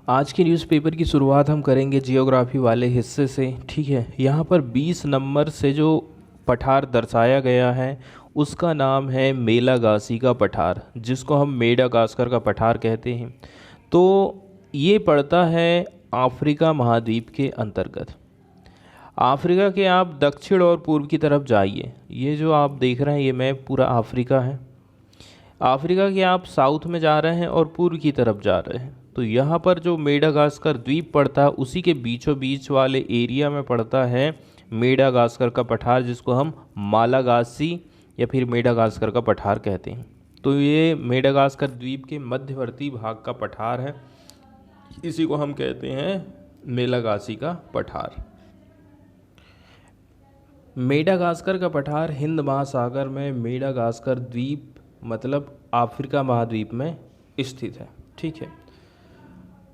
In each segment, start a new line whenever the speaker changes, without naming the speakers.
आज के न्यूज़पेपर की शुरुआत हम करेंगे जियोग्राफी वाले हिस्से से। ठीक है, यहाँ पर 20 नंबर से जो पठार दर्शाया गया है उसका नाम है मेलागासी का पठार, जिसको हम मेडागास्कर का पठार कहते हैं। तो ये पड़ता है अफ्रीका महाद्वीप के अंतर्गत। अफ्रीका के आप दक्षिण और पूर्व की तरफ जाइए, ये जो आप देख रहे हैं ये मैप पूरा अफ्रीका है। अफ्रीका के आप साउथ में जा रहे हैं और पूर्व की तरफ जा रहे हैं, तो यहाँ पर जो मेडागास्कर द्वीप पड़ता है उसी के बीचों बीच वाले एरिया में पड़ता है मेडागास्कर का पठार, जिसको हम मालागासी या फिर मेडागास्कर का पठार कहते हैं। तो ये मेडागास्कर द्वीप के मध्यवर्ती भाग का पठार है, इसी को हम कहते हैं मेलागासी का पठार। मेडागास्कर का पठार हिंद महासागर में मेडागास्कर द्वीप मतलब अफ्रीका महाद्वीप में स्थित है। ठीक है,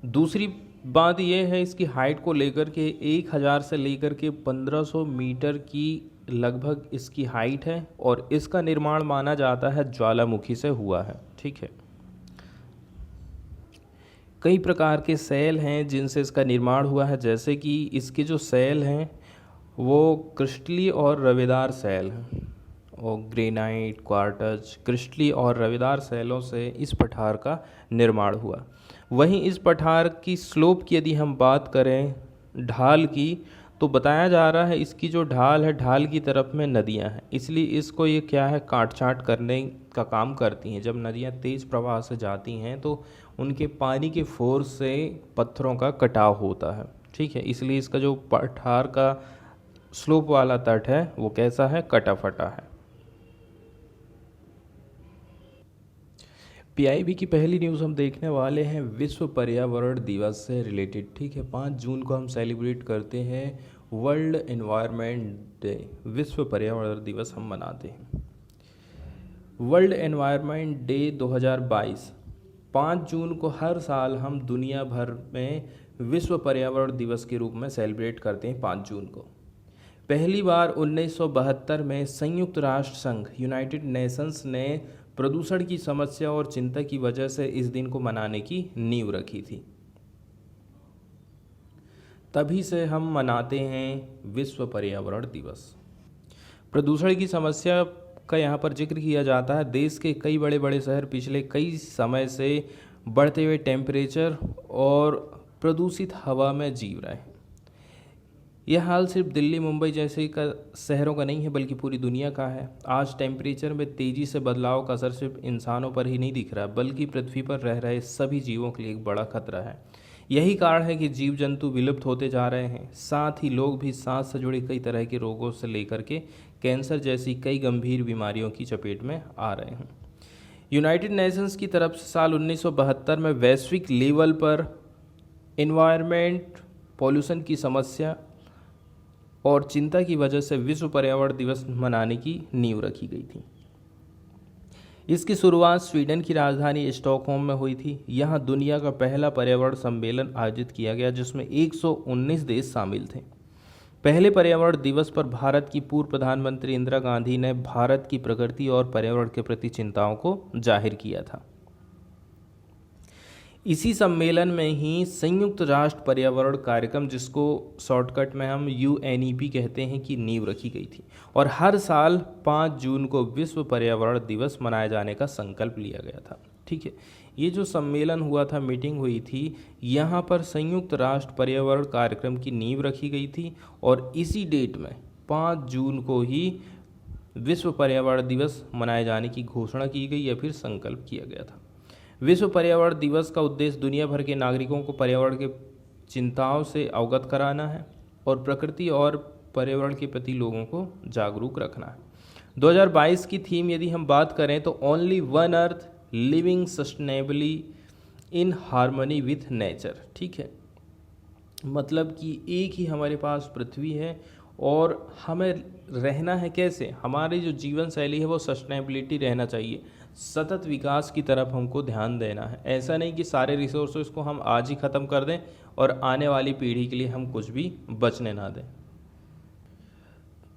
दूसरी बात यह है इसकी हाइट को लेकर के 1000 से लेकर के 1500 मीटर की लगभग इसकी हाइट है और इसका निर्माण माना जाता है ज्वालामुखी से हुआ है। ठीक है, कई प्रकार के सेल हैं जिनसे इसका निर्माण हुआ है, जैसे कि इसके जो सेल हैं वो क्रिस्टली और रवेदार सेल हैं और ग्रेनाइट, क्वार्टज, क्रिस्टली और रवेदार सेलों से इस पठार का निर्माण हुआ। वहीं इस पठार की स्लोप की यदि हम बात करें ढाल की, तो बताया जा रहा है इसकी जो ढाल है, ढाल की तरफ में नदियां हैं, इसलिए इसको ये क्या है काट छाँट करने का काम करती हैं। जब नदियां तेज़ प्रवाह से जाती हैं तो उनके पानी के फोर्स से पत्थरों का कटाव होता है। ठीक है, इसलिए इसका जो पठार का स्लोप वाला तट है वो कैसा है, कटा फटा है। पीआईबी की पहली न्यूज़ हम देखने वाले हैं विश्व पर्यावरण दिवस से रिलेटेड। ठीक है, 5 जून को हम सेलिब्रेट करते हैं वर्ल्ड एनवायरनमेंट डे, विश्व पर्यावरण दिवस हम मनाते हैं। वर्ल्ड एनवायरनमेंट डे 2022 5 जून को हर साल हम दुनिया भर में विश्व पर्यावरण दिवस के रूप में सेलिब्रेट करते हैं 5 जून को। पहली बार 1972 में संयुक्त राष्ट्र संघ यूनाइटेड नेशंस ने प्रदूषण की समस्या और चिंता की वजह से इस दिन को मनाने की नींव रखी थी। तभी से हम मनाते हैं विश्व पर्यावरण दिवस। प्रदूषण की समस्या का यहाँ पर जिक्र किया जाता है। देश के कई बड़े बड़े शहर पिछले कई समय से बढ़ते हुए टेम्परेचर और प्रदूषित हवा में जीव रहे हैं। यह हाल सिर्फ दिल्ली, मुंबई जैसे शहरों का नहीं है बल्कि पूरी दुनिया का है। आज टेम्परेचर में तेज़ी से बदलाव का असर सिर्फ इंसानों पर ही नहीं दिख रहा, बल्कि पृथ्वी पर रह रहे सभी जीवों के लिए एक बड़ा खतरा है। यही कारण है कि जीव जंतु विलुप्त होते जा रहे हैं। साथ ही लोग भी सांस से जुड़े कई तरह के रोगों से लेकर के कैंसर जैसी कई गंभीर बीमारियों की चपेट में आ रहे हैं। यूनाइटेड नेशंस की तरफ से साल 1972 में वैश्विक लेवल पर एनवायरनमेंट, पॉल्यूशन की समस्या और चिंता की वजह से विश्व पर्यावरण दिवस मनाने की नींव रखी गई थी। इसकी शुरुआत स्वीडन की राजधानी स्टॉकहोम में हुई थी। यहाँ दुनिया का पहला पर्यावरण सम्मेलन आयोजित किया गया जिसमें 119 देश शामिल थे। पहले पर्यावरण दिवस पर भारत की पूर्व प्रधानमंत्री इंदिरा गांधी ने भारत की प्रकृति और पर्यावरण के प्रति चिंताओं को जाहिर किया था। इसी सम्मेलन में ही संयुक्त राष्ट्र पर्यावरण कार्यक्रम, जिसको शॉर्टकट में हम UNEP कहते हैं, की नींव रखी गई थी और हर साल 5 जून को विश्व पर्यावरण दिवस मनाए जाने का संकल्प लिया गया था। ठीक है, ये जो सम्मेलन हुआ था, मीटिंग हुई थी, यहाँ पर संयुक्त राष्ट्र पर्यावरण कार्यक्रम की नींव रखी गई थी और इसी डेट में 5 जून को ही विश्व पर्यावरण दिवस मनाए जाने की घोषणा की गई या फिर संकल्प किया गया था। विश्व पर्यावरण दिवस का उद्देश्य दुनिया भर के नागरिकों को पर्यावरण के चिंताओं से अवगत कराना है और प्रकृति और पर्यावरण के प्रति लोगों को जागरूक रखना है। 2022 की थीम यदि हम बात करें तो only one earth living sustainably in harmony with nature. ठीक है, मतलब कि एक ही हमारे पास पृथ्वी है और हमें रहना है कैसे, हमारी जो जीवन शैली है वो सस्टेनेबिलिटी रहना चाहिए, सतत विकास की तरफ हमको ध्यान देना है। ऐसा नहीं कि सारे रिसोर्सेज को हम आज ही ख़त्म कर दें और आने वाली पीढ़ी के लिए हम कुछ भी बचने ना दें।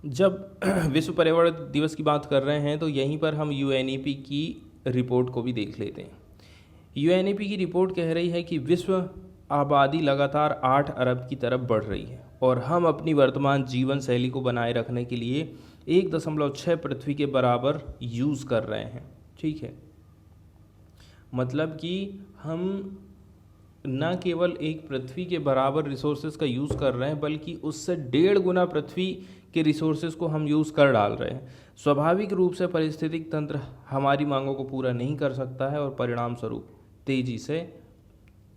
जब विश्व पर्यावरण दिवस की बात कर रहे हैं तो यहीं पर हम UNEP की रिपोर्ट को भी देख लेते हैं। UNEP की रिपोर्ट कह रही है कि विश्व आबादी लगातार 8 अरब की तरफ बढ़ रही है और हम अपनी वर्तमान जीवन शैली को बनाए रखने के लिए 1.6 पृथ्वी के बराबर यूज़ कर रहे हैं। ठीक है, मतलब कि हम न केवल एक पृथ्वी के बराबर रिसोर्सेज का यूज़ कर रहे हैं बल्कि उससे 1.5 गुना पृथ्वी के रिसोर्सेज को हम यूज़ कर डाल रहे हैं। स्वाभाविक रूप से पारिस्थितिक तंत्र हमारी मांगों को पूरा नहीं कर सकता है और परिणाम स्वरूप तेज़ी से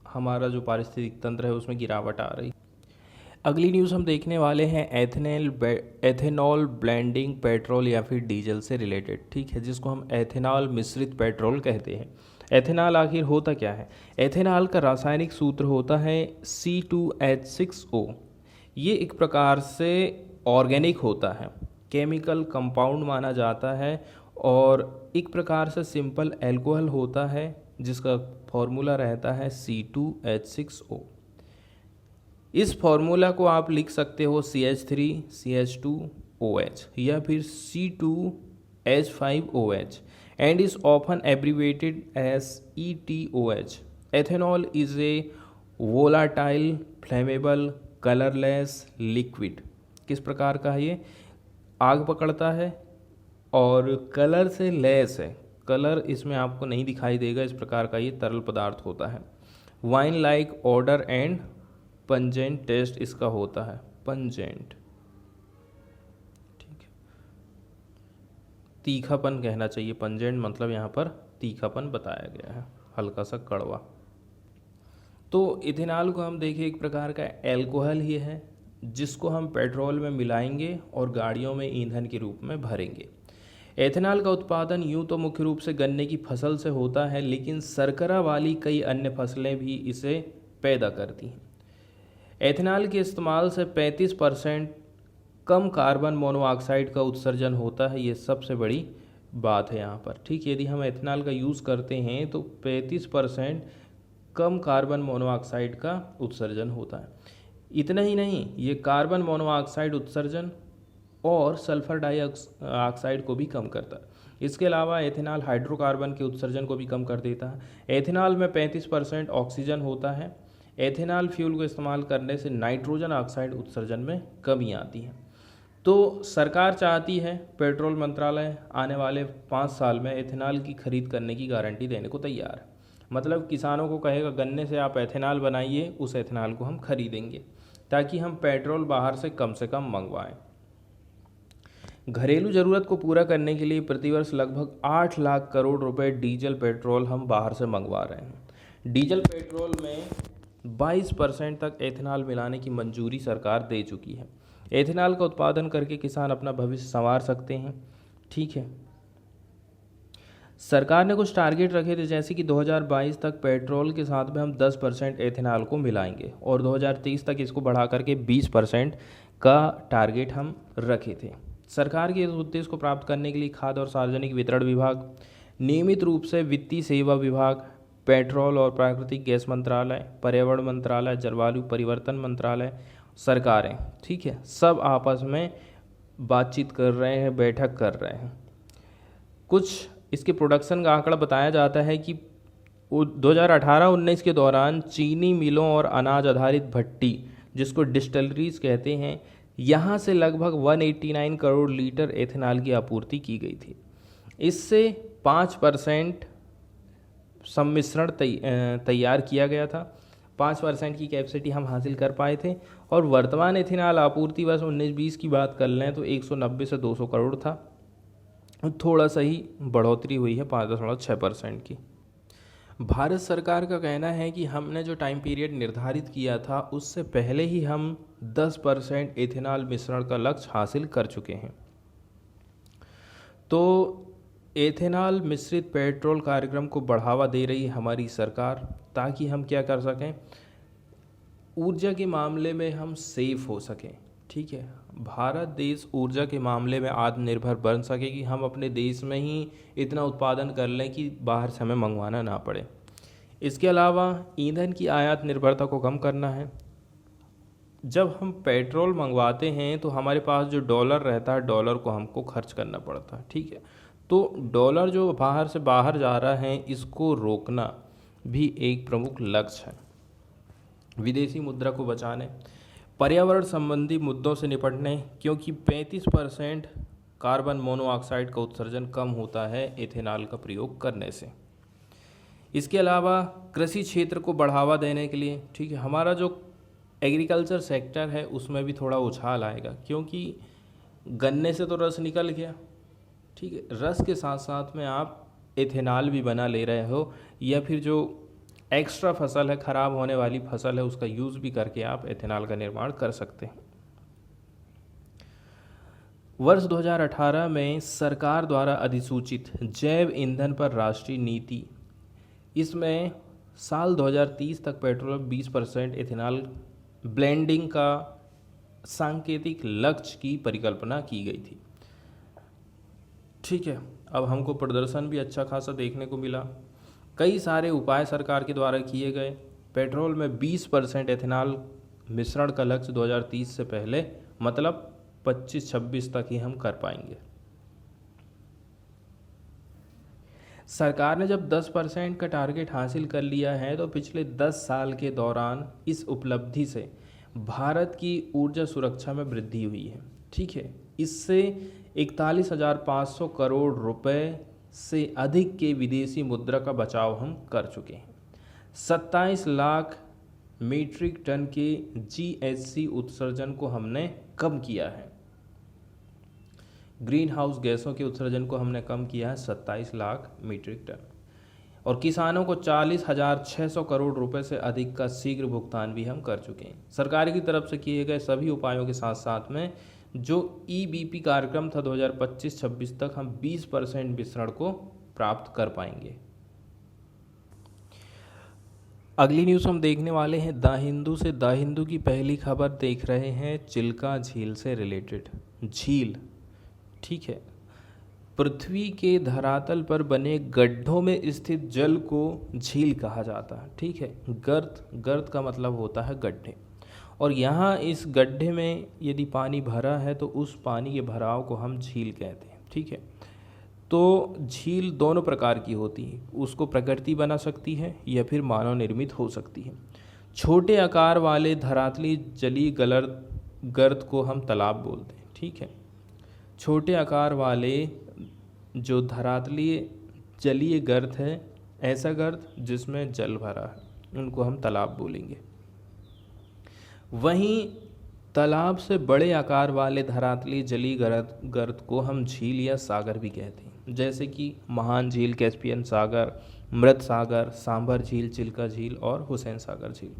हमारा जो पारिस्थितिक तंत्र है उसमें गिरावट आ रही। अगली न्यूज़ हम देखने वाले हैं एथेनॉल ब्लेंडिंग पेट्रोल या फिर डीजल से रिलेटेड। ठीक है, जिसको हम एथेनॉल मिश्रित पेट्रोल कहते हैं। एथेनॉल आखिर होता क्या है? एथेनॉल का रासायनिक सूत्र होता है C2H6O। ये एक प्रकार से ऑर्गेनिक होता है, केमिकल कंपाउंड माना जाता है और एक प्रकार से सिंपल एल्कोहल होता है जिसका फॉर्मूला रहता है C2H6O। इस फॉर्मूला को आप लिख सकते हो CH3CH2OH या फिर C2H5OH and is often abbreviated as ETOH. Ethanol is a volatile, flammable, colorless liquid। किस प्रकार का है ये? आग पकड़ता है और कलर से लेस है। कलर इसमें आपको नहीं दिखाई देगा, इस प्रकार का ये तरल पदार्थ होता है। Wine like odour and pungent taste इसका होता है, पंजेंट। ठीक है, तीखापन कहना चाहिए, पंजेंट मतलब यहाँ पर तीखापन बताया गया है, हल्का सा कड़वा। तो इथेनॉल को हम देखें एक प्रकार का एल्कोहल ही है जिसको हम पेट्रोल में मिलाएंगे और गाड़ियों में ईंधन के रूप में भरेंगे। एथेनॉल का उत्पादन यूँ तो मुख्य रूप से गन्ने की फसल से होता है, लेकिन शर्करा वाली कई अन्य फसलें भी इसे पैदा करती हैं। एथेनॉल के इस्तेमाल से 35% कम कार्बन मोनोऑक्साइड का उत्सर्जन होता है। ये सबसे बड़ी बात है यहाँ पर। ठीक, यदि हम एथेनॉल का यूज़ करते हैं तो 35% कम कार्बन मोनोऑक्साइड का उत्सर्जन होता है। इतना ही नहीं, ये कार्बन मोनोऑक्साइड उत्सर्जन और सल्फर डाइऑक्साइड को भी कम करता है। इसके अलावा एथेनॉल हाइड्रोकार्बन के उत्सर्जन को भी कम कर देता है। एथेनॉल में 35% ऑक्सीजन होता है। एथेनॉल फ्यूल को इस्तेमाल करने से नाइट्रोजन ऑक्साइड उत्सर्जन में कमी आती है। तो सरकार चाहती है, पेट्रोल मंत्रालय आने वाले 5 साल में एथेनॉल की खरीद करने की गारंटी देने को तैयार है। मतलब किसानों को कहेगा गन्ने से आप एथेनॉल बनाइए, उस एथेनॉल को हम खरीदेंगे ताकि हम पेट्रोल बाहर से कम मंगवाएं। घरेलू ज़रूरत को पूरा करने के लिए प्रतिवर्ष लगभग 8 लाख करोड़ रुपए डीजल पेट्रोल हम बाहर से मंगवा रहे हैं। डीजल पेट्रोल में 22% तक एथेनॉल मिलाने की मंजूरी सरकार दे चुकी है। एथेनॉल का उत्पादन करके किसान अपना भविष्य संवार सकते हैं। ठीक है, सरकार ने कुछ टारगेट रखे थे, जैसे कि 2022 तक पेट्रोल के साथ में हम 10% एथेनॉल को मिलाएंगे और 2030 तक इसको बढ़ा करके 20% का टारगेट हम रखे थे। सरकार के इस उद्देश्य को प्राप्त करने के लिए खाद्य और सार्वजनिक वितरण विभाग, नियमित रूप से वित्तीय सेवा विभाग, पेट्रोल और प्राकृतिक गैस मंत्रालय, पर्यावरण मंत्रालय, जलवायु परिवर्तन मंत्रालय, सरकारें, ठीक है, सब आपस में बातचीत कर रहे हैं, बैठक कर रहे हैं। कुछ इसके प्रोडक्शन का आंकड़ा बताया जाता है कि 2018-19 के दौरान चीनी मिलों और अनाज आधारित भट्टी, जिसको डिस्टिलरीज कहते हैं, यहाँ से लगभग 189 करोड़ लीटर एथेनॉल की आपूर्ति की गई थी। इससे 5% सम्मिश्रण तैयार किया गया था। 5% की कैपेसिटी हम हासिल कर पाए थे और वर्तमान एथेनॉल आपूर्ति बस 19-20 की बात कर लें तो 190 से 200 करोड़ था। थोड़ा सा ही बढ़ोतरी हुई है 5.6% की। भारत सरकार का कहना है कि हमने जो टाइम पीरियड निर्धारित किया था उससे पहले ही हम 10% एथेनॉल मिश्रण का लक्ष्य हासिल कर चुके हैं। तो एथेनॉल मिश्रित पेट्रोल कार्यक्रम को बढ़ावा दे रही है हमारी सरकार, ताकि हम क्या कर सकें, ऊर्जा के मामले में हम सेफ हो सकें। ठीक है, भारत देश ऊर्जा के मामले में आत्मनिर्भर बन सके कि हम अपने देश में ही इतना उत्पादन कर लें कि बाहर से हमें मंगवाना ना पड़े। इसके अलावा ईंधन की आयात निर्भरता को कम करना है। जब हम पेट्रोल मंगवाते हैं तो हमारे पास जो डॉलर रहता है, डॉलर को हमको खर्च करना पड़ता है। ठीक है, तो डॉलर जो बाहर से बाहर जा रहा है, इसको रोकना भी एक प्रमुख लक्ष्य है। विदेशी मुद्रा को बचाने, पर्यावरण संबंधी मुद्दों से निपटने, क्योंकि 35% कार्बन मोनोऑक्साइड का उत्सर्जन कम होता है एथेनॉल का प्रयोग करने से। इसके अलावा कृषि क्षेत्र को बढ़ावा देने के लिए, ठीक है, हमारा जो एग्रीकल्चर सेक्टर है उसमें भी थोड़ा उछाल आएगा, क्योंकि गन्ने से तो रस निकल गया, ठीक है, रस के साथ साथ में आप एथेनॉल भी बना ले रहे हो, या फिर जो एक्स्ट्रा फसल है, ख़राब होने वाली फसल है, उसका यूज़ भी करके आप एथेनॉल का निर्माण कर सकते हैं। वर्ष 2018 में सरकार द्वारा अधिसूचित जैव ईंधन पर राष्ट्रीय नीति, इसमें साल 2030 तक पेट्रोल 20% एथेनॉल ब्लेंडिंग का सांकेतिक लक्ष्य की परिकल्पना की गई थी। ठीक है, अब हमको प्रदर्शन भी अच्छा खासा देखने को मिला। कई सारे उपाय सरकार के द्वारा किए गए। पेट्रोल में 20% एथेनॉल मिश्रण का लक्ष्य 2030 से पहले, मतलब 25-26 तक ही हम कर पाएंगे। सरकार ने जब 10% का टारगेट हासिल कर लिया है, तो पिछले 10 साल के दौरान इस उपलब्धि से भारत की ऊर्जा सुरक्षा में वृद्धि हुई है। ठीक है, इससे 41,500 करोड़ रुपए से अधिक के विदेशी मुद्रा का बचाव हम कर चुके हैं। 27 लाख मीट्रिक टन के जीएचसी उत्सर्जन को हमने कम किया है। ग्रीन हाउस गैसों के उत्सर्जन को हमने कम किया है 27 लाख मीट्रिक टन। और किसानों को 40,600 करोड़ रुपए से अधिक का शीघ्र भुगतान भी हम कर चुके हैं। सरकार की तरफ से किए गए सभी उपायों के साथ साथ में जो ईबीपी कार्यक्रम था 2025-26 तक, हम 20% मिश्रण को प्राप्त कर पाएंगे। अगली न्यूज़ हम देखने वाले हैं द हिंदू से। द हिंदू की पहली खबर देख रहे हैं चिल्का झील से रिलेटेड। झील, ठीक है, पृथ्वी के धरातल पर बने गड्ढों में स्थित जल को झील कहा जाता है। ठीक है, गर्त का मतलब होता है गड्ढे, और यहाँ इस गड्ढे में यदि पानी भरा है तो उस पानी के भराव को हम झील कहते हैं। ठीक है, तो झील दोनों प्रकार की होती है, उसको प्रकृति बना सकती है या फिर मानव निर्मित हो सकती है। छोटे आकार वाले धरातली जलीय गर्त को हम तालाब बोलते हैं। ठीक है, छोटे आकार वाले जो धरातलीय जलीय गर्त है, ऐसा गर्त जिसमें जल भरा है, उनको हम तालाब बोलेंगे। वहीं तालाब से बड़े आकार वाले धरातलीय जलीय गर्त को हम झील या सागर भी कहते हैं, जैसे कि महान झील, कैस्पियन सागर, मृत सागर, सांभर झील, चिल्का झील और हुसैन सागर झील।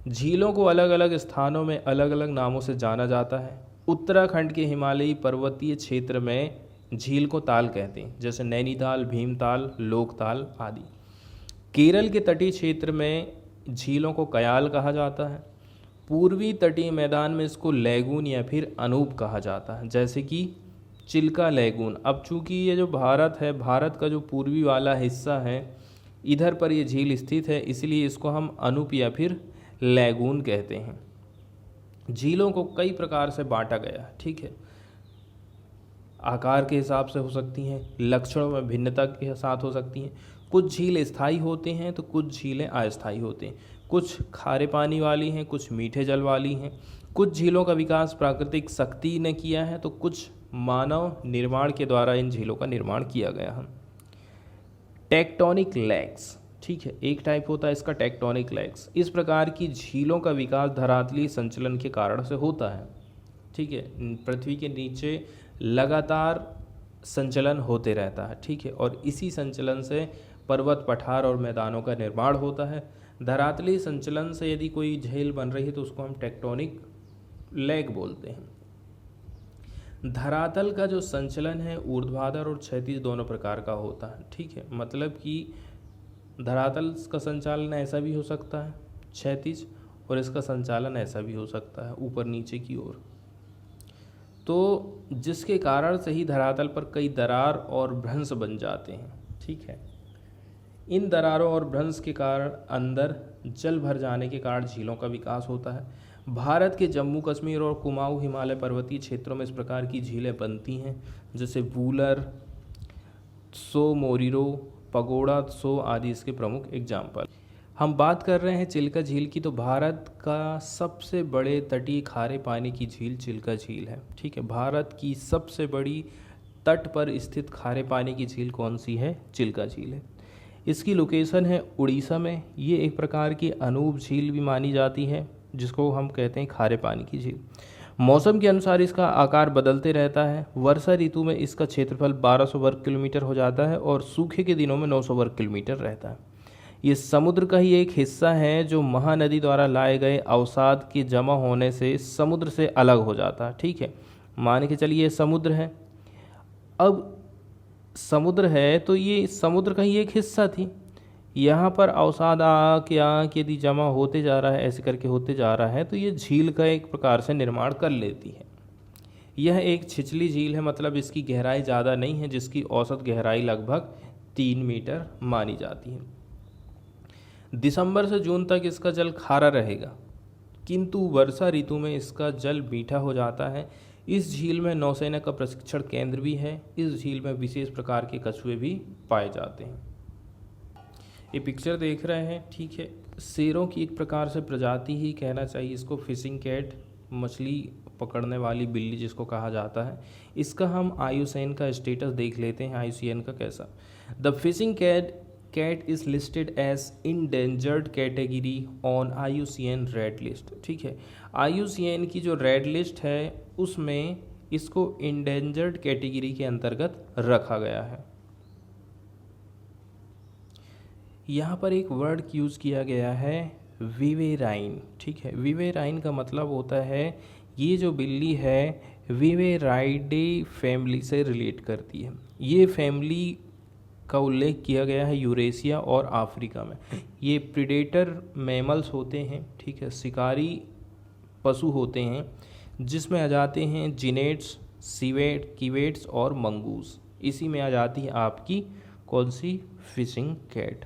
झीलों को अलग अलग स्थानों में अलग अलग नामों से जाना जाता है। उत्तराखंड के हिमालयी पर्वतीय क्षेत्र में झील को ताल कहते हैं, जैसे नैनीताल, भीमताल, लोकताल आदि। केरल के तटीय क्षेत्र में झीलों को कयाल कहा जाता है। पूर्वी तटीय मैदान में इसको लैगून या फिर अनूप कहा जाता है, जैसे कि चिल्का लैगून। अब चूंकि ये जो भारत है, भारत का जो पूर्वी वाला हिस्सा है, इधर पर ये झील स्थित है, इसलिए इसको हम अनूप या फिर लैगून कहते हैं। झीलों को कई प्रकार से बांटा गया है। ठीक है, आकार के हिसाब से हो सकती हैं, लक्षणों में भिन्नता के साथ हो सकती हैं। कुछ झील स्थायी होते हैं तो कुछ झीलें अस्थायी होते हैं। कुछ खारे पानी वाली हैं, कुछ मीठे जल वाली हैं। कुछ झीलों का विकास प्राकृतिक शक्ति ने किया है, तो कुछ मानव निर्माण के द्वारा इन झीलों का निर्माण किया गया है। टेक्टोनिक लेग्स, ठीक है, एक टाइप होता है इसका टेक्टोनिक लेग्स। इस प्रकार की झीलों का विकास धरातलीय संचलन के कारण से होता है। ठीक है, पृथ्वी के नीचे लगातार संचलन होते रहता है। ठीक है, और इसी संचलन से पर्वत, पठार और मैदानों का निर्माण होता है। धरातलीय संचलन से यदि कोई झील बन रही है तो उसको हम टेक्टोनिक लेग बोलते हैं। धरातल का जो संचलन है ऊर्ध्वाधर और क्षैतिज दोनों प्रकार का होता है। ठीक है, मतलब कि धरातल का संचालन ऐसा भी हो सकता है क्षैतिज, और इसका संचालन ऐसा भी हो सकता है ऊपर नीचे की ओर। तो जिसके कारण से ही धरातल पर कई दरार और भ्रंश बन जाते हैं। ठीक है, इन दरारों और भ्रंश के कारण अंदर जल भर जाने के कारण झीलों का विकास होता है। भारत के जम्मू कश्मीर और कुमाऊं हिमालय पर्वतीय क्षेत्रों में इस प्रकार की झीलें बनती हैं, जैसे वूलर, त्सो मोरिरो, पगोड़ा त्सो आदि इसके प्रमुख एग्जाम्पल। हम बात कर रहे हैं चिल्का झील की, तो भारत का सबसे बड़े तटीय खारे पानी की झील चिल्का झील है। ठीक है, भारत की सबसे बड़ी तट पर स्थित खारे पानी की झील कौन सी है? चिल्का झील है। इसकी लोकेशन है उड़ीसा में। ये एक प्रकार की अनूप झील भी मानी जाती है, जिसको हम कहते हैं खारे पानी की झील। मौसम के अनुसार इसका आकार बदलते रहता है। वर्षा ऋतु में इसका क्षेत्रफल 1200 वर्ग किलोमीटर हो जाता है और सूखे के दिनों में 900 वर्ग किलोमीटर रहता है। ये समुद्र का ही एक हिस्सा है जो महानदी द्वारा लाए गए अवसाद के जमा होने से समुद्र से अलग हो जाता है। ठीक है, मान के चलिए ये समुद्र है। अब समुद्र है तो ये समुद्र का ही एक हिस्सा थी। यहाँ पर अवसाद आके यदि जमा होते जा रहा है, ऐसे करके होते जा रहा है, तो ये झील का एक प्रकार से निर्माण कर लेती है। यह एक छिछली झील है, मतलब इसकी गहराई ज़्यादा नहीं है, जिसकी औसत गहराई लगभग 3 मीटर मानी जाती है। दिसंबर से जून तक इसका जल खारा रहेगा, किंतु वर्षा ऋतु में इसका जल मीठा हो जाता है। इस झील में नौसेना का प्रशिक्षण केंद्र भी है। इस झील में विशेष प्रकार के कछुए भी पाए जाते हैं। ये पिक्चर देख रहे हैं, ठीक है, शेरों की एक प्रकार से प्रजाति ही कहना चाहिए इसको, फिशिंग कैट, मछली पकड़ने वाली बिल्ली जिसको कहा जाता है। इसका हम आयुसीएन का स्टेटस देख लेते हैं, आयुसीएन का कैसा। The fishing cat is listed as endangered category on IUCN red list. ठीक है, IUCN की जो रेड लिस्ट है उसमें इसको इंडेंजर्ड कैटेगरी के अंतर्गत रखा गया है। यहाँ पर एक वर्ड यूज़ किया गया है विवेराइन। ठीक है, विवेराइन का मतलब होता है ये जो बिल्ली है विवेराइडे फैमिली से रिलेट करती है। ये फैमिली का उल्लेख किया गया है यूरेशिया और अफ्रीका में। ये प्रीडेटर मैमल्स होते हैं, ठीक है, शिकारी पशु होते हैं, जिसमें आ जाते हैं जिनेट्स, कीवेट्स और मंगूस। इसी में आ जाती है आपकी कौन सी? Fishing cat.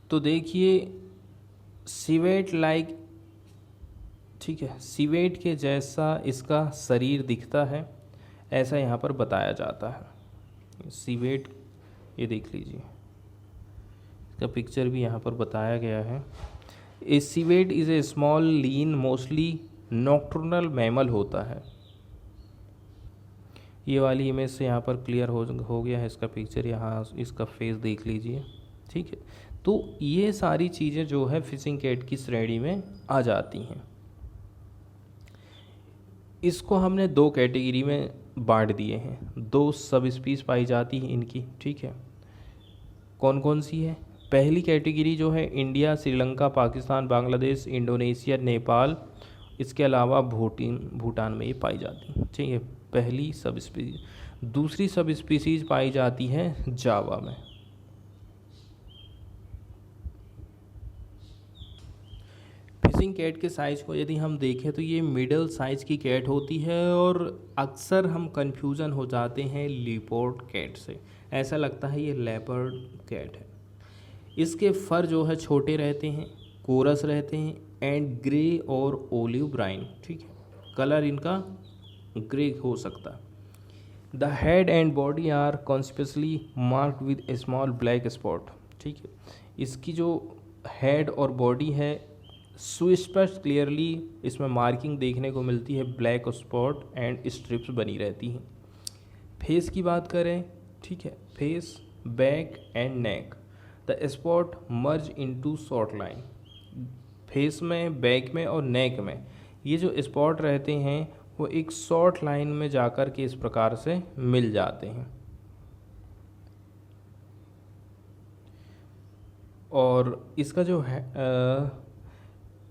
तो देखिए सिवेट लाइक, ठीक है, सिवेट के जैसा इसका शरीर दिखता है, ऐसा यहाँ पर बताया जाता है। सिवेट, ये देख लीजिए, इसका पिक्चर भी यहाँ पर बताया गया है। A civet is a small lean mostly nocturnal mammal होता है। ये वाली इमेज से यहाँ पर क्लियर हो गया है इसका पिक्चर। यहाँ इसका फेस देख लीजिए, ठीक है। तो ये सारी चीज़ें जो है फिशिंग कैट की श्रेणी में आ जाती हैं। इसको हमने 2 कैटेगरी में बांट दिए हैं, 2 सब स्पीस पाई जाती हैं इनकी। ठीक है, कौन कौन सी है? पहली कैटेगरी जो है इंडिया, श्रीलंका, पाकिस्तान, बांग्लादेश, इंडोनेशिया, नेपाल, इसके अलावा भूटान में ये पाई जाती है। ठीक है, पहली सब स्पीसीज। दूसरी सब स्पीसीज पाई जाती है जावा में। फिशिंग कैट के साइज़ को यदि हम देखें तो ये मिडल साइज़ की कैट होती है और अक्सर हम कंफ्यूजन हो जाते हैं लीपर्ड कैट से, ऐसा लगता है ये लेपर्ड कैट है। इसके फर जो है छोटे रहते हैं, कोरस रहते हैं एंड ग्रे और ओलिव ब्राउन। ठीक है, कलर इनका ग्रे हो सकता है। The head and body are conspicuously marked with a small black spot. ठीक है, इसकी जो हेड और बॉडी है सुस्पष्ट क्लियरली इसमें मार्किंग देखने को मिलती है, ब्लैक स्पॉट एंड स्ट्रिप्स बनी रहती हैं। फेस की बात करें, ठीक है, face, back and neck, the spot merge into short line. Face में, बैक में और नेक में ये जो स्पॉट रहते हैं वो एक शॉर्ट लाइन में जाकर के इस प्रकार से मिल जाते हैं। और इसका जो है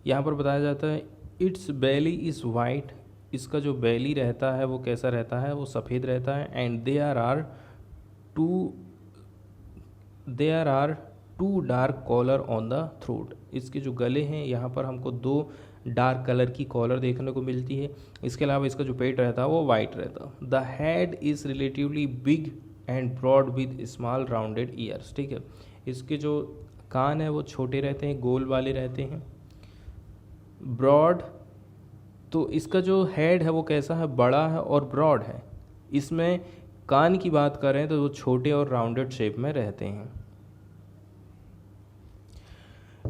यहाँ पर बताया जाता है इट्स बेली इज़ वाइट। इसका जो बेली रहता है वो कैसा रहता है? वो सफ़ेद रहता है। And there are two dark collar on the throat. इसके जो गले हैं यहाँ पर हमको 2 डार्क कलर की कॉलर देखने को मिलती है। इसके अलावा इसका जो पेट रहता है वो वाइट रहता है। The head is relatively big and broad with small rounded ears. ठीक है, इसके जो कान है वो छोटे रहते हैं, गोल वाले रहते हैं। ब्रॉड, तो इसका जो हेड है वो कैसा है? बड़ा है और ब्रॉड है। इसमें कान की बात करें तो वो छोटे और राउंडेड शेप में रहते हैं।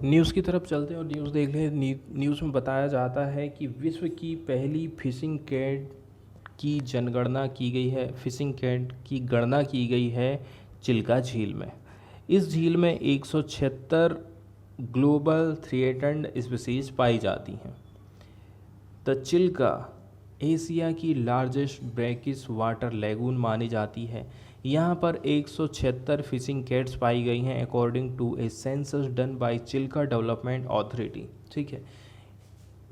न्यूज़ की तरफ चलते हैं और न्यूज़ देख लें। न्यूज़ में बताया जाता है कि विश्व की पहली फिशिंग कैट की जनगणना की गई है। फिशिंग कैट की गणना की गई है चिल्का झील में। इस झील में 176 ग्लोबल थ्रेटन्ड स्पीशीज पाई जाती हैं। द चिल्का एशिया की लार्जेस्ट ब्रैकिश वाटर लैगून मानी जाती है। यहाँ पर 176 फिशिंग कैट्स पाई गई हैं according to a census done by Chilika development authority. ठीक है,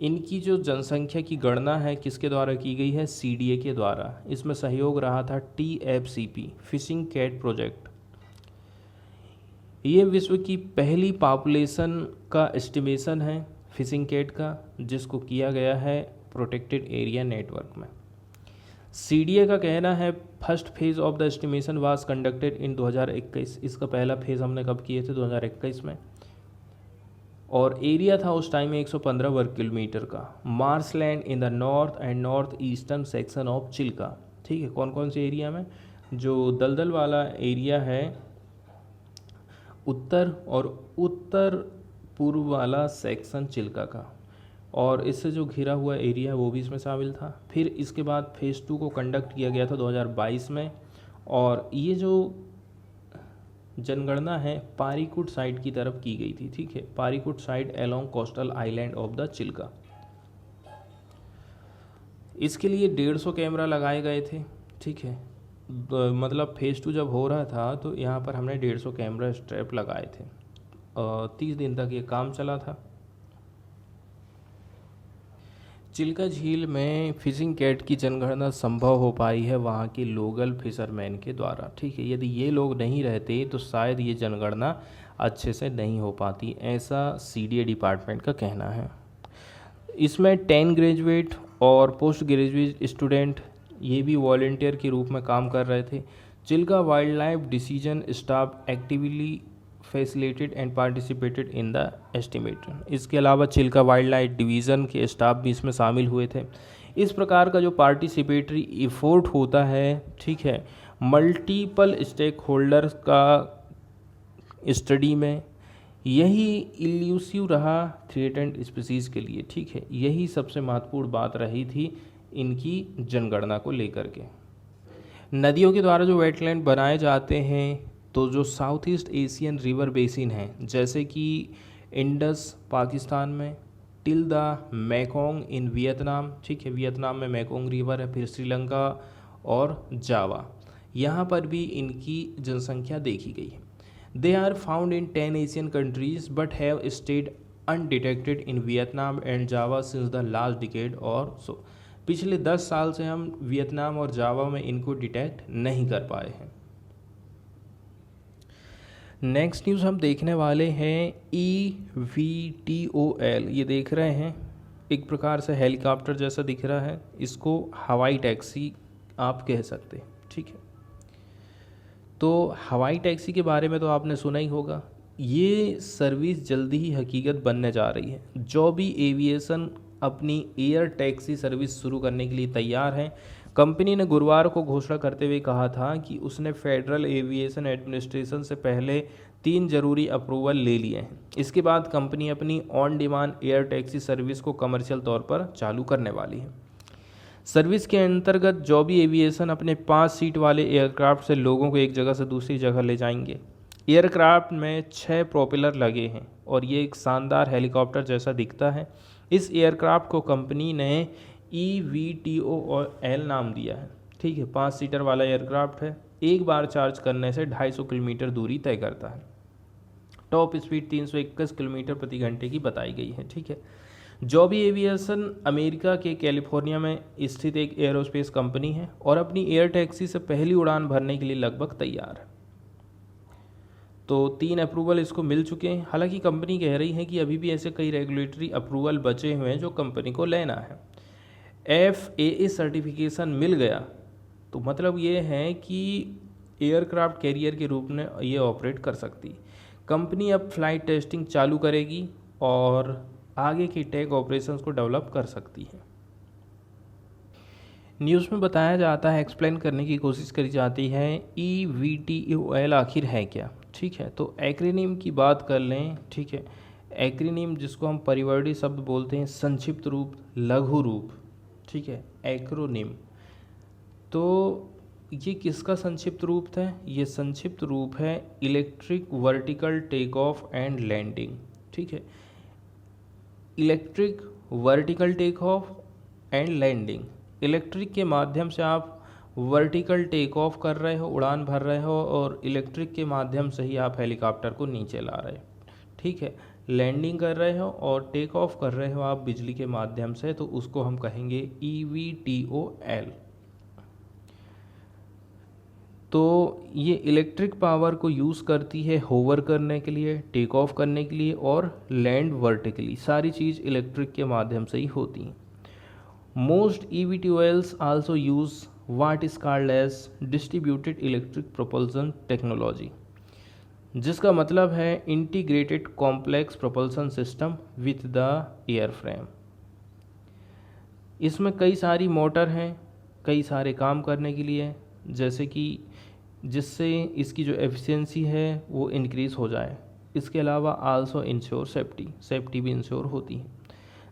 इनकी जो जनसंख्या की गणना है किसके द्वारा की गई है? सीडीए के द्वारा। इसमें सहयोग रहा था टीएफसीपी फिशिंग कैट प्रोजेक्ट। ये विश्व की पहली पॉपुलेशन का एस्टिमेशन है फिशिंग कैट का, जिसको किया गया है प्रोटेक्टेड एरिया नेटवर्क में। सीडीए का कहना है first phase of the estimation was conducted in 2021। इसका पहला फेज हमने कब किए थे? 2021 में। और एरिया था उस टाइम में 115 वर्ग किलोमीटर का। Marshland in the north and north eastern section of Chilika. ठीक है, कौन कौन से एरिया में? जो दलदल वाला एरिया है उत्तर और उत्तर पूर्व वाला सेक्शन चिल्का का, और इससे जो घिरा हुआ एरिया वो भी इसमें शामिल था। फिर इसके बाद फेज़ 2 को कंडक्ट किया गया था 2022 में, और ये जो जनगणना है पारीकुट साइड की तरफ की गई थी। ठीक है, Parikud side along coastal island of the Chilka. इसके लिए 150 कैमरा लगाए गए थे। ठीक है, मतलब फेज़ 2 जब हो रहा था तो यहाँ पर हमने 150 कैमरा स्ट्रैप लगाए थे। 30 दिन तक ये काम चला था। चिल्का झील में फिशिंग कैट की जनगणना संभव हो पाई है वहाँ के लोकल फिशरमैन के द्वारा। ठीक है, यदि ये लोग नहीं रहते तो शायद ये जनगणना अच्छे से नहीं हो पाती, ऐसा सीडीए डिपार्टमेंट का कहना है। इसमें 10 ग्रेजुएट और पोस्ट ग्रेजुएट स्टूडेंट ये भी वॉलंटियर के रूप में काम कर रहे थे। Chilika wild life division staff actively facilitated and participated in the estimate. इसके अलावा चिल्का वाइल्ड लाइफ डिवीज़न के स्टाफ भी इसमें शामिल हुए थे। इस प्रकार का जो पार्टिसिपेटरी एफर्ट होता है, ठीक है, मल्टीपल स्टेक होल्डर्स का स्टडी में, यही इल्यूसिव रहा थ्रेटेंड स्पीसीज़ के लिए। ठीक है, यही सबसे महत्वपूर्ण बात रही थी इनकी जनगणना को लेकर के। नदियों के द्वारा जो वेटलैंड बनाए जाते हैं, तो जो south east Asian river basin हैं, जैसे कि इंडस पाकिस्तान में, टिल्दा मैकोंग इन वियतनाम। ठीक है, वियतनाम में मैकोंग रिवर है। फिर श्रीलंका और जावा, यहाँ पर भी इनकी जनसंख्या देखी गई है। They are found in 10 Asian countries but have stayed undetected in Vietnam and Java since the last decade or so. पिछले 10 साल से हम वियतनाम और जावा में इनको डिटेक्ट नहीं कर पाए हैं। नेक्स्ट न्यूज़ हम देखने वाले हैं EVTOL। ये देख रहे हैं, एक प्रकार से हेलीकॉप्टर जैसा दिख रहा है। इसको हवाई टैक्सी आप कह सकते हैं। ठीक है, तो हवाई टैक्सी के बारे में तो आपने सुना ही होगा। ये सर्विस जल्दी ही हकीकत बनने जा रही है। जॉबी एविएशन अपनी एयर टैक्सी सर्विस शुरू करने के लिए तैयार है। कंपनी ने गुरुवार को घोषणा करते हुए कहा था कि उसने फेडरल एविएशन एडमिनिस्ट्रेशन से पहले 3 जरूरी अप्रूवल ले लिए हैं। इसके बाद कंपनी अपनी on demand air taxi service को कमर्शियल तौर पर चालू करने वाली है। सर्विस के अंतर्गत जॉबी एविएशन अपने 5 सीट वाले एयरक्राफ्ट से लोगों को एक जगह से दूसरी जगह ले जाएंगे। एयरक्राफ्ट में 6 प्रोपेलर लगे हैं और ये एक शानदार हेलीकॉप्टर जैसा दिखता है। इस एयरक्राफ्ट को कंपनी ने EVTOL नाम दिया है। ठीक है, 5 सीटर वाला एयरक्राफ्ट है। एक बार चार्ज करने से 250 किलोमीटर दूरी तय करता है। टॉप स्पीड 321 किलोमीटर प्रति घंटे की बताई गई है। ठीक है, जॉबी एविएशन अमेरिका के कैलिफोर्निया में स्थित एक एयरोस्पेस कंपनी है और अपनी एयर टैक्सी से पहली उड़ान भरने के लिए लगभग तैयार है। तो 3 अप्रूवल इसको मिल चुके हैं। हालांकि कंपनी कह रही है कि अभी भी ऐसे कई रेगुलेटरी अप्रूवल बचे हुए हैं जो कंपनी को लेना है। FAA सर्टिफिकेशन मिल गया तो मतलब ये है कि एयरक्राफ्ट कैरियर के रूप में ये ऑपरेट कर सकती। कंपनी अब फ्लाइट टेस्टिंग चालू करेगी और आगे की टेक ऑपरेशंस को डेवलप कर सकती है। न्यूज़ में बताया जाता है, एक्सप्लेन करने की कोशिश करी जाती है EVTOL आखिर है क्या। ठीक है, तो एक्रोनिम की बात कर लें। ठीक है, एक्रोनिम जिसको हम परिवर्ती शब्द बोलते हैं, संक्षिप्त रूप, लघु रूप, ठीक है, एक्रोनिम। तो ये किसका संक्षिप्त रूप है? ये संक्षिप्त रूप है electric vertical take off and landing, ठीक है, electric vertical take off and landing. Electric के माध्यम से आप वर्टिकल टेक ऑफ कर रहे हो, उड़ान भर रहे हो, और इलेक्ट्रिक के माध्यम से ही आप हेलीकॉप्टर को नीचे ला रहे हो, ठीक है। लैंडिंग कर रहे हो और टेक ऑफ कर रहे हो आप बिजली के माध्यम से, तो उसको हम कहेंगे EVTOL। तो ये इलेक्ट्रिक पावर को यूज़ करती है होवर करने के लिए, टेक ऑफ करने के लिए और लैंड वर्टिकली, सारी चीज़ इलेक्ट्रिक के माध्यम से ही होती हैं। Most EVTOLs also use what is called as distributed electric propulsion technology, जिसका मतलब है integrated complex propulsion system with the airframe. इसमें कई सारी मोटर हैं, कई सारे काम करने के लिए, जैसे कि जिससे इसकी जो एफिशिएंसी है वो इंक्रीज़ हो जाए। इसके अलावा आल्सो इंश्योर सेफ्टी भी इंश्योर होती है।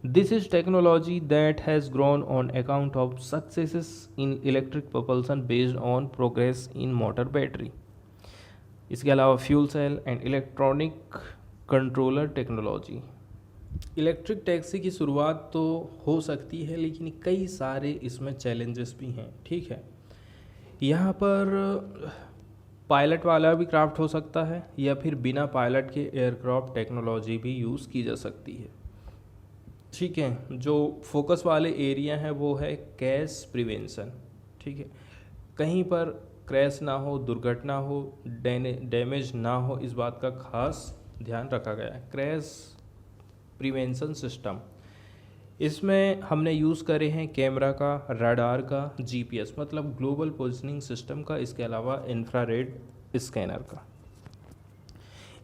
This is technology that has grown on account of successes in electric propulsion based on progress in motor battery. इसके अलावा fuel cell and electronic controller technology. Electric taxi की शुरुआत तो हो सकती है, लेकिन कई सारे इसमें चैलेंजेस भी हैं, ठीक है। यहाँ पर पायलट वाला भी क्राफ्ट हो सकता है, या फिर बिना पायलट के एयरक्राफ्ट टेक्नोलॉजी भी यूज़ की जा सकती है, ठीक है। जो फोकस वाले एरिया है वो है क्रैश प्रिवेंशन, ठीक है, कहीं पर क्रैश ना हो, दुर्घटना हो, डैमेज ना हो, इस बात का खास ध्यान रखा गया है। क्रैश प्रिवेंशन सिस्टम, इसमें हमने यूज़ करे हैं कैमरा का, रडार का, GPS मतलब ग्लोबल पोजिशनिंग सिस्टम का, इसके अलावा इंफ्रारेड स्कैनर का।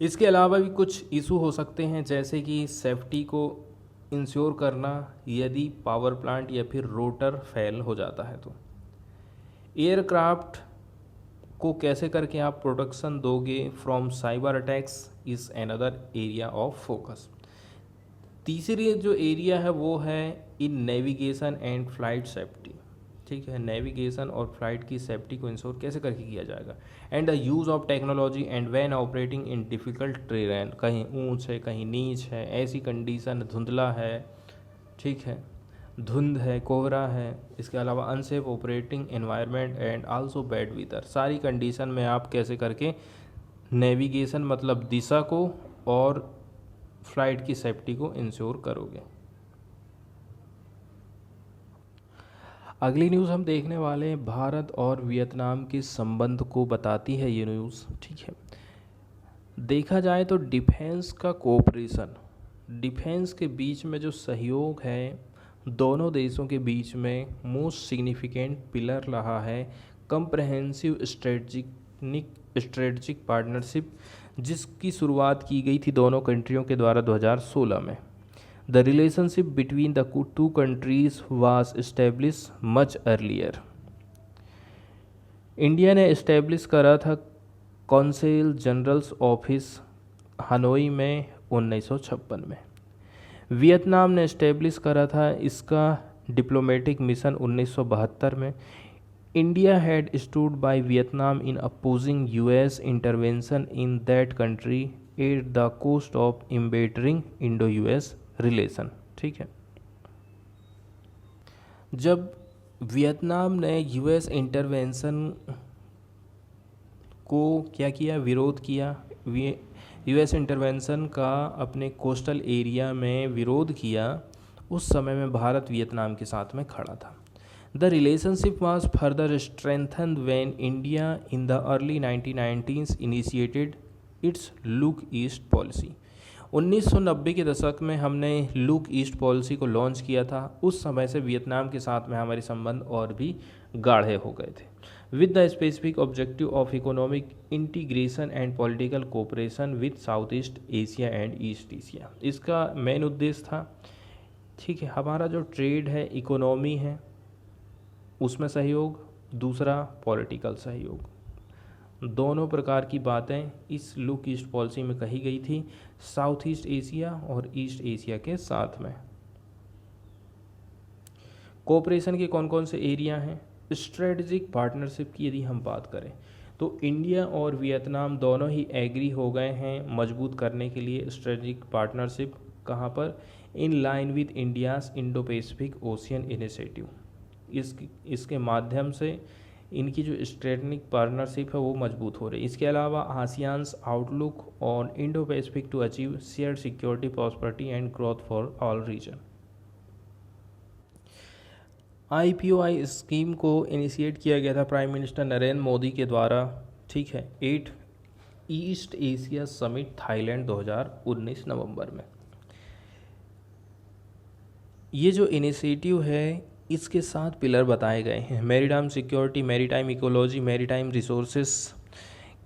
इसके अलावा भी कुछ इशू हो सकते हैं, जैसे कि सेफ्टी को इंश्योर करना यदि पावर प्लांट या फिर रोटर फेल हो जाता है तो। एयरक्राफ्ट को कैसे करके आप प्रोटेक्शन दोगे from cyber attacks is another area of focus. तीसरी जो एरिया है वो है in navigation and flight safety, ठीक है, नेविगेशन और फ्लाइट की सेफ्टी को इंश्योर कैसे करके किया जाएगा। And the use of technology and when operating in difficult terrain, कहीं ऊंच है, कहीं नीच है, ऐसी कंडीशन, धुंधला है, ठीक है, धुंध है, कोहरा है, इसके अलावा unsafe operating environment and also bad weather, सारी कंडीशन में आप कैसे करके नेविगेशन मतलब दिशा को और फ्लाइट की सेफ्टी को इंश्योर करोगे। अगली न्यूज़ हम देखने वाले हैं, भारत और वियतनाम के संबंध को बताती है ये न्यूज़, ठीक है। देखा जाए तो डिफेंस का कोऑपरेशन, डिफेंस के बीच में जो सहयोग है दोनों देशों के बीच में, मोस्ट सिग्निफिकेंट पिलर रहा है कंप्रहेंसिव स्ट्रेटजिक पार्टनरशिप, जिसकी शुरुआत की गई थी दोनों कंट्रियों के द्वारा 2016 में। The relationship between the two countries was establish much earlier. India ने इस्टेब्लिश करा था कौंसिल जनरल्स ऑफिस हनोई में 1956 में। वियतनाम ने इस्टेब्लिश करा था इसका डिप्लोमेटिक मिशन 1972 में। India had stood by Vietnam in opposing US intervention in that country at the cost of embittering Indo US relation, ठीक है। जब वियतनाम ने US इंटरवेंशन को क्या किया, विरोध किया, US इंटरवेंशन का अपने कोस्टल एरिया में विरोध किया, उस समय में भारत वियतनाम के साथ में खड़ा था। The relationship was further strengthened when India in the early 1990s initiated its look east policy. 1990 के दशक में हमने लुक ईस्ट पॉलिसी को लॉन्च किया था। उस समय से वियतनाम के साथ में हमारे संबंध और भी गाढ़े हो गए थे, with the specific objective of economic integration and political cooperation with south east Asia and east Asia. इसका मेन उद्देश्य था, ठीक है, हमारा जो ट्रेड है, इकोनॉमी है, उसमें सहयोग, दूसरा पॉलिटिकल सहयोग, दोनों प्रकार की बातें इस लुक ईस्ट पॉलिसी में कही गई थी, साउथ ईस्ट एशिया और ईस्ट एशिया के साथ में। कोऑपरेशन के कौन कौन से एरिया हैं? स्ट्रेटजिक पार्टनरशिप की यदि हम बात करें तो इंडिया और वियतनाम दोनों ही एग्री हो गए हैं मजबूत करने के लिए स्ट्रेटजिक पार्टनरशिप। कहाँ पर? In line with India's Indo Pacific ocean initiative. इसके माध्यम से इनकी जो स्ट्रेटजिक पार्टनरशिप है वो मजबूत हो रही है। इसके अलावा ASEAN's outlook on Indo Pacific to achieve shared security prosperity and growth for all region. IPOI scheme को इनिशिएट किया गया था प्राइम मिनिस्टर नरेंद्र मोदी के द्वारा, ठीक है, 8 ईस्ट एशिया समिट थाईलैंड 2019 नवंबर में। ये जो इनिशिएटिव है इसके 7 पिलर बताए गए हैं: maritime security, maritime ecology, maritime resources,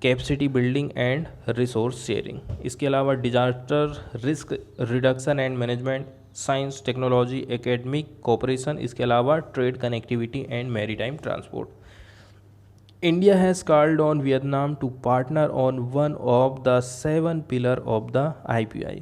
capacity building and resource sharing. इसके अलावा disaster risk reduction and management, science technology, academic cooperation, इसके अलावा trade connectivity and maritime transport. India has called on Vietnam to partner on one of the 7 pillar of the IPOI।